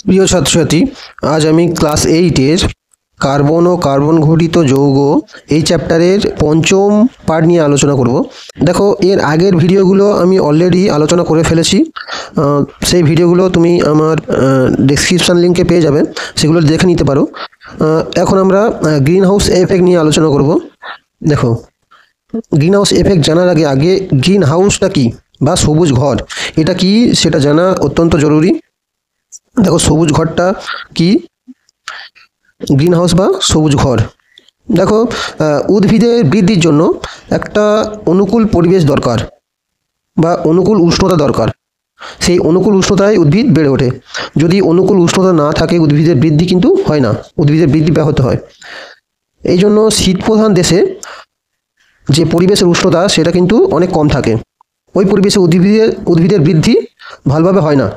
প্রিয় ছাত্রছাত্রী, আজ আমি ক্লাস 8-এর কার্বন ও কার্বন ঘটিত যৌগ এই চ্যাপ্টারের পঞ্চম পার্ট নিয়ে আলোচনা করব। দেখো, এর আগের ভিডিওগুলো আমি অলরেডি আলোচনা করে ফেলেছি। সেই ভিডিওগুলো তুমি আমার ডেসক্রিপশান লিঙ্কে পেয়ে যাবে, সেগুলো দেখে নিতে পারো। এখন আমরা গ্রিন হাউস এফেক্ট নিয়ে আলোচনা করব। দেখো, গ্রিন হাউস এফেক্ট জানার আগে আগে গ্রিন হাউসটা কী বা সবুজ ঘর এটা কি সেটা জানা অত্যন্ত জরুরি। দেখো, সবুজ ঘরটা কি, গ্রিন হাউস বা সবুজ ঘর। দেখো, উদ্ভিদের বৃদ্ধির জন্য একটা অনুকূল পরিবেশ দরকার বা অনুকূল উষ্ণতা দরকার। সেই অনুকূল উষ্ণতায় উদ্ভিদ বেড়ে ওঠে। যদি অনুকূল উষ্ণতা না থাকে, উদ্ভিদের বৃদ্ধি কিন্তু হয় না, উদ্ভিদের বৃদ্ধি ব্যাহত হয়। এই জন্য শীতপ্রধান দেশে যে পরিবেশের উষ্ণতা সেটা কিন্তু অনেক কম থাকে, ওই পরিবেশে উদ্ভিদের বৃদ্ধি ভালোভাবে হয় না।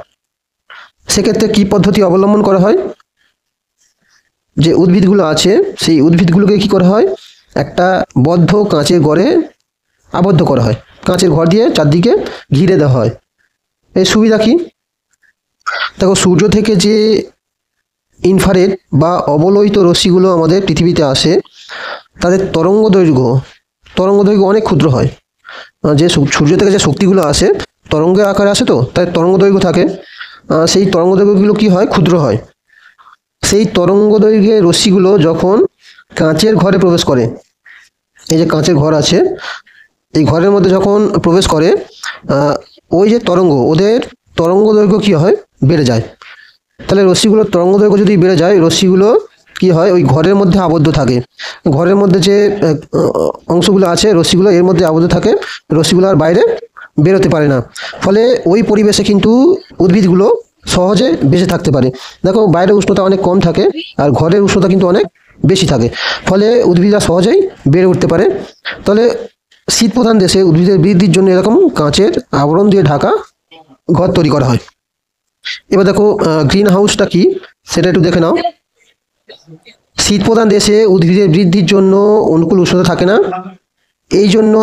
সেক্ষেত্রে কী পদ্ধতি অবলম্বন করা হয়? যে উদ্ভিদগুলো আছে সেই উদ্ভিদগুলোকে কি করা হয়, একটা বদ্ধ কাঁচের ঘরে আবদ্ধ করা হয়, কাঁচের ঘর দিয়ে চারদিকে ঘিরে দেওয়া হয়। এর সুবিধা কি? দেখো, সূর্য থেকে যে ইনফ্রারেড বা অবলোহিত রশ্মিগুলো আমাদের পৃথিবীতে আসে, তাদের তরঙ্গ দৈর্ঘ্য অনেক ক্ষুদ্র হয়। যে সূর্য থেকে যে শক্তিগুলো আসে তরঙ্গের আকারে আসে, তো তাই তরঙ্গ দৈর্ঘ্য থাকে। সেই তরঙ্গ দৈর্ঘ্যগুলো কি হয়, ক্ষুদ্র হয়। সেই তরঙ্গ দৈর্ঘ্যের রশ্মিগুলো যখন কাঁচের ঘরে প্রবেশ করে, এই যে কাঁচের ঘর আছে, এই ঘরের মধ্যে যখন প্রবেশ করে, ওই যে ওদের তরঙ্গ দৈর্ঘ্য কী হয়, বেড়ে যায়। তাহলে রশ্মিগুলোর তরঙ্গ দৈর্ঘ্য যদি বেড়ে যায়, রশ্মিগুলো কি হয়, ওই ঘরের মধ্যে আবদ্ধ থাকে। ঘরের মধ্যে যে অংশগুলো আছে রশ্মিগুলো এর মধ্যে আবদ্ধ থাকে, রশ্মিগুলো আর বাইরে বেরোতে পারে না। ফলে ওই পরিবেশে কিন্তু উদ্ভিদগুলো সহজে বেঁচে থাকতে পারে। দেখো, বাইরের উষ্ণতা অনেক কম থাকে আর ঘরের উষ্ণতা কিন্তু অনেক বেশি থাকে, ফলে উদ্ভিদরা সহজেই বেড়ে উঠতে পারে। তাহলে শীতপ্রধান দেশে উদ্ভিদের বৃদ্ধির জন্য এরকম কাঁচের আবরণ দিয়ে ঢাকা ঘর তৈরি করা হয়। এবার দেখো, গ্রিন হাউসটা কি সেটা একটু দেখে নাও। শীতপ্রধান দেশে উদ্ভিদের বৃদ্ধির জন্য অনুকূল উষ্ণতা থাকে না, এই জন্য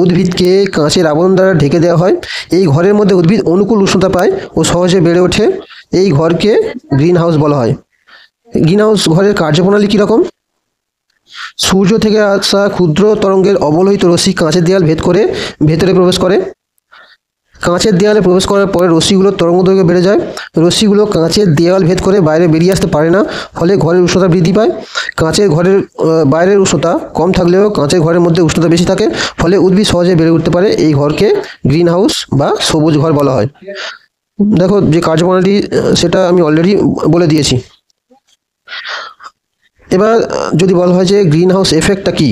উদ্ভিদকে কাঁচের আবরণ দ্বারা ঢেকে দেওয়া হয়। এই ঘরের মধ্যে উদ্ভিদ অনুকূল উষ্ণতা পায় ও সহজে বেড়ে ওঠে। এই ঘরকে গ্রিন হাউস বলা হয়। গ্রিন হাউস ঘরের কার্যপ্রণালী কীরকম? সূর্য থেকে আসা ক্ষুদ্র তরঙ্গের অবলোহিত রশ্মি কাঁচের দেয়াল ভেদ করে ভেতরে প্রবেশ করে। কাঁচের দেয়ালে প্রবেশ করার পরে রশ্মিগুলোর তরঙ্গদৈর্ঘ্য বেড়ে যায়। রশ্মিগুলো কাঁচের দেয়াল ভেদ করে বাইরে বেরিয়ে আসতে পারে না, ফলে ঘরের উষ্ণতা বৃদ্ধি পায়। কাঁচের ঘরের বাইরের উষ্ণতা কম থাকলেও কাঁচের ঘরের মধ্যে উষ্ণতা বেশি থাকে, ফলে উদ্ভিদ সহজে বেড়ে উঠতে পারে। এই ঘরকে গ্রিন হাউস বা সবুজ ঘর বলা হয়। দেখো, যে কার্যপ্রণালী সেটা আমি অলরেডি বলে দিয়েছি। এবার যদি বলা হয় যে গ্রিন হাউস এফেক্টটা কী,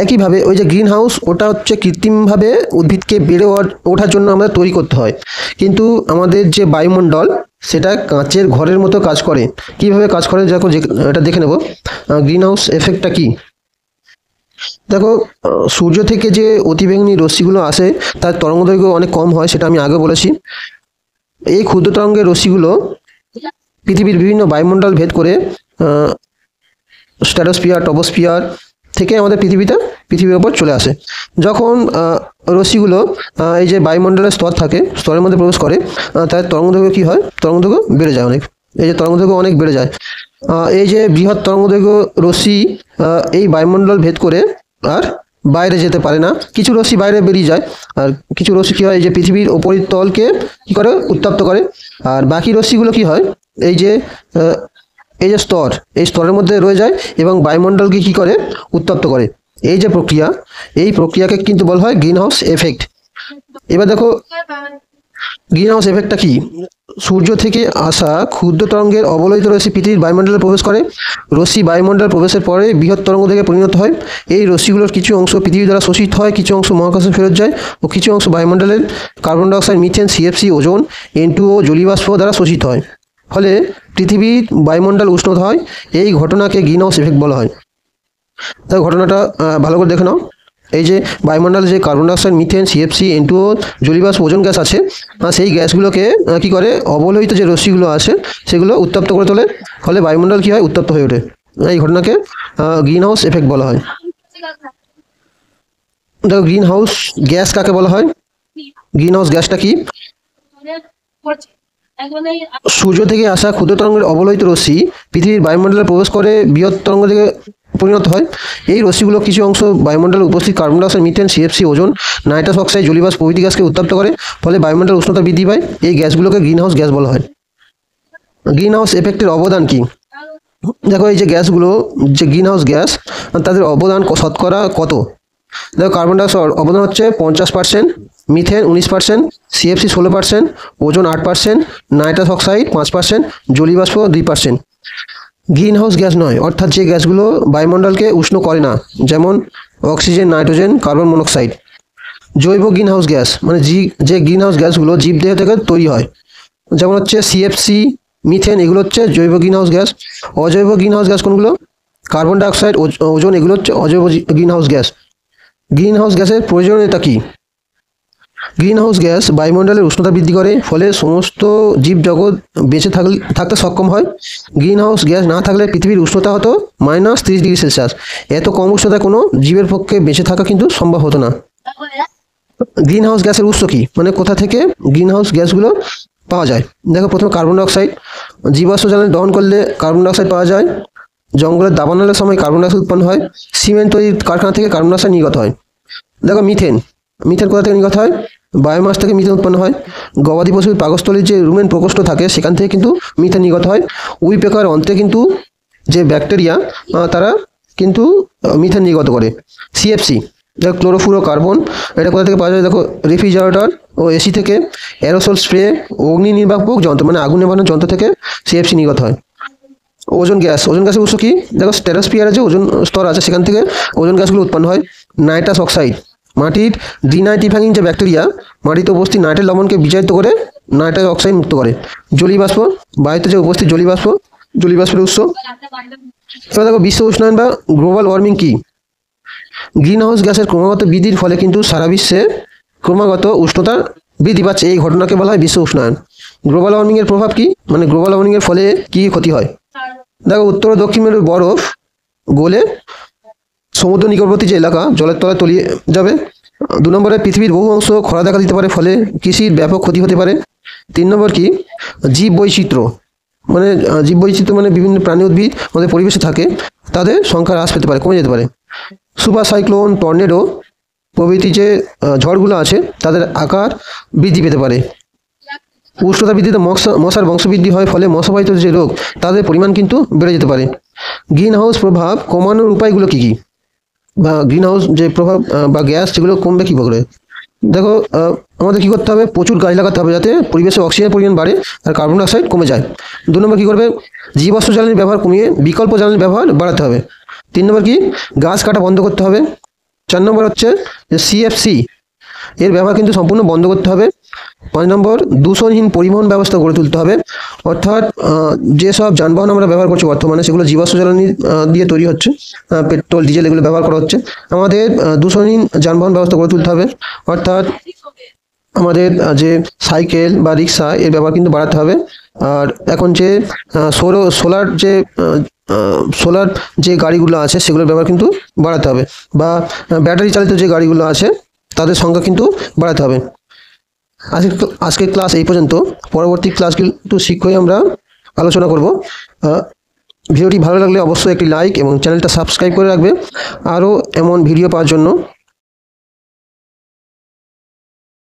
একইভাবে ওই যে গ্রিন হাউস ওটা হচ্ছে কৃত্রিমভাবে উদ্ভিদকে বেড়ে ওঠার জন্য আমাদের তৈরি করতে হয়, কিন্তু আমাদের যে বায়ুমণ্ডল সেটা কাঁচের ঘরের মতো কাজ করে। কিভাবে কাজ করে দেখো, এটা দেখে নেব। গ্রিন হাউস এফেক্টটা কী? দেখো, সূর্য থেকে যে অতিবেগুনি রশ্মিগুলো আসে তার তরঙ্গদৈর্ঘ্য অনেক কম হয়, সেটা আমি আগে বলেছি। এই ক্ষুদ্র তরঙ্গের রশ্মিগুলো পৃথিবীর বিভিন্ন বায়ুমণ্ডল ভেদ করে স্ট্র্যাটোস্ফিয়ার, টপোস্ফিয়ার থেকে আমাদের পৃথিবীর ওপর চলে আসে। যখন রশ্মিগুলো এই যে বায়ুমণ্ডলের স্তর থাকে, স্তরের মধ্যে প্রবেশ করে, তার তরঙ্গদৈর্ঘ্য কী হয়, তরঙ্গদৈর্ঘ্য বেড়ে যায় অনেক। এই যে তরঙ্গদৈর্ঘ্য অনেক বেড়ে যায়। এই যে বৃহৎ তরঙ্গদৈর্ঘ্য রশ্মি এই বায়ুমণ্ডল ভেদ করে আর বাইরে যেতে পারে না। কিছু রশ্মি বাইরে বেরিয়ে যায়, আর কিছু রশ্মি কী হয়, এই যে পৃথিবীর উপরিতলকে কী করে, উত্তপ্ত করে। আর বাকি রশ্মিগুলো কী হয়, এই যে এই যে স্তর, এই স্তরের মধ্যে রয়ে যায় এবং বায়ুমণ্ডলকে কী করে, উত্তপ্ত করে। এই যে প্রক্রিয়া, এই প্রক্রিয়াকে কিন্তু বলা হয় গ্রিন হাউস এফেক্ট। এবার দেখো, গ্রিন হাউস এফেক্টটা কি? সূর্য থেকে আসা ক্ষুদ্র তরঙ্গের অবলোহিত রশ্মি পৃথিবীর বায়ুমণ্ডলে প্রবেশ করে। রশ্মি বায়ুমণ্ডল প্রবেশের পরে বৃহৎ তরঙ্গ থেকে পরিণত হয়। এই রশ্মিগুলোর কিছু অংশ পৃথিবী দ্বারা শোষিত হয়, কিছু অংশ মহাকাশে ফেরত যায় ও কিছু অংশ বায়ুমণ্ডলের carbon dioxide, methane, CFC, ozone, N2O জলীয়বাষ্প দ্বারা শোষিত হয়। ফলে পৃথিবীর বায়ুমণ্ডল উষ্ণ হয়। এই ঘটনাকে গ্রিন হাউস এফেক্ট বলা হয়। তাই ঘটনাটা ভালো করে দেখে নাও। এই যে বায়ুমণ্ডলে যে carbon dioxide, methane, CFC, N2O জলীয়বাষ্প, ওজোন গ্যাস আছে, সেই গ্যাসগুলোকে কী করে, অবলোহিত যে রশ্মিগুলো আছে সেগুলো উত্তপ্ত করে তোলে। ফলে বায়ুমণ্ডল কী হয়, উত্তপ্ত হয়ে ওঠে। এই ঘটনাকে গ্রিন হাউস এফেক্ট বলা হয়। দেখো, গ্রিন হাউস গ্যাস কাকে বলা হয়? গ্রিন হাউস গ্যাসটা কি? সূর্য থেকে আসা ক্ষুদ্র তরঙ্গের অবলোহিত রশ্মি পৃথিবীর বায়ুমণ্ডলে প্রবেশ করে বৃহৎ তরঙ্গ থেকে পরিণত হয়। এই রশ্মিগুলো কিছু অংশ বায়ুমণ্ডলে উপস্থিত carbon dioxide, methane, CFC, ozone, nitrous oxide, জলীয়বাষ্প প্রভৃতি গ্যাসকে উত্তপ্ত করে, ফলে বায়ুমণ্ডলের উষ্ণতা বৃদ্ধি পায়। এই গ্যাসগুলোকে গ্রিনহাউস গ্যাস বলা হয়। গ্রিনহাউস এফেক্টের অবদান কি? দেখো, এই যে গ্যাসগুলো, যে গ্রিনহাউস গ্যাস, তাদের অবদান শতকরা কত? দেখো, কার্বন ডাইঅক্সাইড অবদান হচ্ছে 50%, methane 19%, CFC 16%, ozone 8%, nitrous oxide 5%, জলীয়বাষ্প 2%। গ্রিনহাউস গ্যাস নয়, অর্থাৎ যে গ্যাসগুলো বায়ুমণ্ডলকে উষ্ণ করে না, যেমন অক্সিজেন, নাইট্রোজেন, কার্বন মনোক্সাইড। জৈব গ্রিনহাউস গ্যাস মানে যে গ্রিনহাউস গ্যাসগুলো জীবদেহ থেকে তৈরি হয়, যেমন হচ্ছে সিএফসি, মিথেন, এগুলো হচ্ছে জৈব গ্রিনহাউস গ্যাস। অজৈব গ্রিনহাউস গ্যাস কোনগুলো? কার্বন ডাইঅক্সাইড, ওজোন, এগুলো হচ্ছে অজৈব গ্রিনহাউস গ্যাস। গ্রিনহাউস গ্যাসের প্রয়োজনীয়তা কী? গ্রিনহাউস গ্যাস বায়ুমণ্ডলের উষ্ণতা বৃদ্ধি করে, ফলে সমস্ত জীবজগৎ বেঁচে থাকতে সক্ষম হয়। গ্রিনহাউস গ্যাস না থাকলে পৃথিবীর উষ্ণতা হতো -30°C। এত কম উষ্ণতায় কোনো জীবের পক্ষে বেঁচে থাকা কিন্তু সম্ভব হতো না। গ্রিনহাউস গ্যাসের উৎস কী, মানে কোথা থেকে গ্রিনহাউস গ্যাসগুলো পাওয়া যায়? দেখো, প্রথমে কার্বন ডাইঅক্সাইড। জীবাশ্ম জ্বালানি দহন করলে কার্বন ডাইঅক্সাইড পাওয়া যায়। জঙ্গলের দাবানলের সময় কার্বন ডাইঅক্সাইড উৎপন্ন হয়। সিমেন্ট তৈরির কারখানা থেকে কার্বন ডাইঅক্সাইড নির্গত হয়। দেখো, মিথেন কোথা থেকে নির্গত হয়? বায়োমাস থেকে মিথেন উৎপন্ন হয়। গবাদি পশুর পাকস্থলীর যে রুমেন প্রকোষ্ঠ থাকে, সেখান থেকে কিন্তু মিথেন নির্গত হয়। উইপেকার অন্ত্রে কিন্তু যে ব্যাকটেরিয়া, তারা কিন্তু মিথেন নির্গত করে। সিএফসি, দেখো, ক্লোরোফ্লুরো কার্বন, এটা কোথা থেকে পাওয়া যায়? দেখো, রেফ্রিজারেটর ও এসি থেকে। অ্যারোসল স্প্রে, অগ্নি নির্বাপক যন্ত্র মানে আগুন নেভানোর যন্ত্র থেকে সিএফসি নির্গত হয়। ওজোন গ্যাসের উৎস কি? দেখো, স্ট্র্যাটোস্ফিয়ারে যে ওজোন স্তর আছে, সেখান থেকে ওজোন গ্যাসগুলো উৎপন্ন হয়। নাইট্রাস অক্সাইড, মাটির ডিনাইট্রিফাইং যে ব্যাকটেরিয়া মাটিতে উপস্থিত নাইট্রেট লবণকে বিজারিত করে নাইট্রাস অক্সাইড মুক্ত করে। জলীয়বাষ্প, বায়ুতে যে উপস্থিত জলীয়বাষ্পের উৎস। এবার দেখো, বিশ্ব উষ্ণায়ন বা গ্লোবাল ওয়ার্মিং কি? গ্রিনহাউস গ্যাসের ক্রমাগত বৃদ্ধির ফলে কিন্তু সারা বিশ্বে ক্রমাগত উষ্ণতা বৃদ্ধি পাচ্ছে। এই ঘটনাকে বলা হয় বিশ্ব উষ্ণায়ন। গ্লোবাল ওয়ার্মিং এর প্রভাব কি, মানে গ্লোবাল ওয়ার্মিং এর ফলে কি ক্ষতি হয়? দেখো, উত্তর ও দক্ষিণ মেরুর বরফ গলে সমুদ্র নিকটবর্তী যে এলাকা জলের তলায় তলিয়ে যাবে। 2 নম্বরে, পৃথিবীর বহু অংশ খরা দেখা দিতে পারে, ফলে কৃষির ব্যাপক ক্ষতি হতে পারে। 3 নম্বর কি? জীব বৈচিত্র্য মানে বিভিন্ন প্রাণী উদ্ভিদ আমাদের পরিবেশে থাকে, তাদের সংখ্যা হ্রাস পেতে পারে, কমে যেতে পারে। সুপার সাইক্লোন, টর্নেডো প্রভৃতি যে ঝড়গুলো আছে, তাদের আকার বৃদ্ধি পেতে পারে। উষ্ণতা বৃদ্ধিতে মশার বংশবৃদ্ধি হয়, ফলে মশাবাহিত যে রোগ, তাদের পরিমাণ কিন্তু বেড়ে যেতে পারে। গ্রিনহাউস প্রভাব কমানোর উপায়গুলো কী কী, বা গ্রিনহাউস যে প্রভাব বা গ্যাস যেগুলো কমবে কী করে? দেখো, আমাদের কী করতে হবে? প্রচুর গাছ লাগাতে হবে, যাতে পরিবেশে অক্সিজেন পরিমাণ বাড়ে আর কার্বন ডাইঅক্সাইড কমে যায়। 2 নম্বর কী করবে? জীবাশ্ম জ্বালানির ব্যবহার কমিয়ে বিকল্প জ্বালানির ব্যবহার বাড়াতে হবে। 3 নম্বর কি? গাছ কাটা বন্ধ করতে হবে। 4 নম্বর হচ্ছে যে সিএফসি, এর ব্যবহার কিন্তু সম্পূর্ণ বন্ধ করতে হবে। 5 নম্বর, দূষণহীন পরিবহন ব্যবস্থা গড়ে তুলতে হবে। অর্থাৎ যেসব যানবাহন আমরা ব্যবহার করছি বর্তমানে, সেগুলো জীবাশ্ম জ্বালানি দিয়ে তৈরি হচ্ছে, পেট্রোল, ডিজেল এগুলো ব্যবহার করা হচ্ছে। আমাদের দূষণহীন যানবাহন ব্যবস্থা গড়ে তুলতে হবে। অর্থাৎ আমাদের যে সাইকেল বা রিক্সা, এর ব্যবহার কিন্তু বাড়াতে হবে। আর এখন যে সোলার যে গাড়িগুলো আছে, সেগুলোর ব্যবহার কিন্তু বাড়াতে হবে। বা ব্যাটারি চালিত যে গাড়িগুলো আছে, তাদের সংখ্যা কিন্তু বাড়াতে হবে। আজকের ক্লাস এই পর্যন্ত। পরবর্তী ক্লাস কিন্তু শীঘ্রই আমরা আলোচনা করব। ভিডিওটি ভালো লাগলে অবশ্যই একটি লাইক এবং চ্যানেলটা সাবস্ক্রাইব করে রাখবে আরও এমন ভিডিও পাওয়ার জন্য।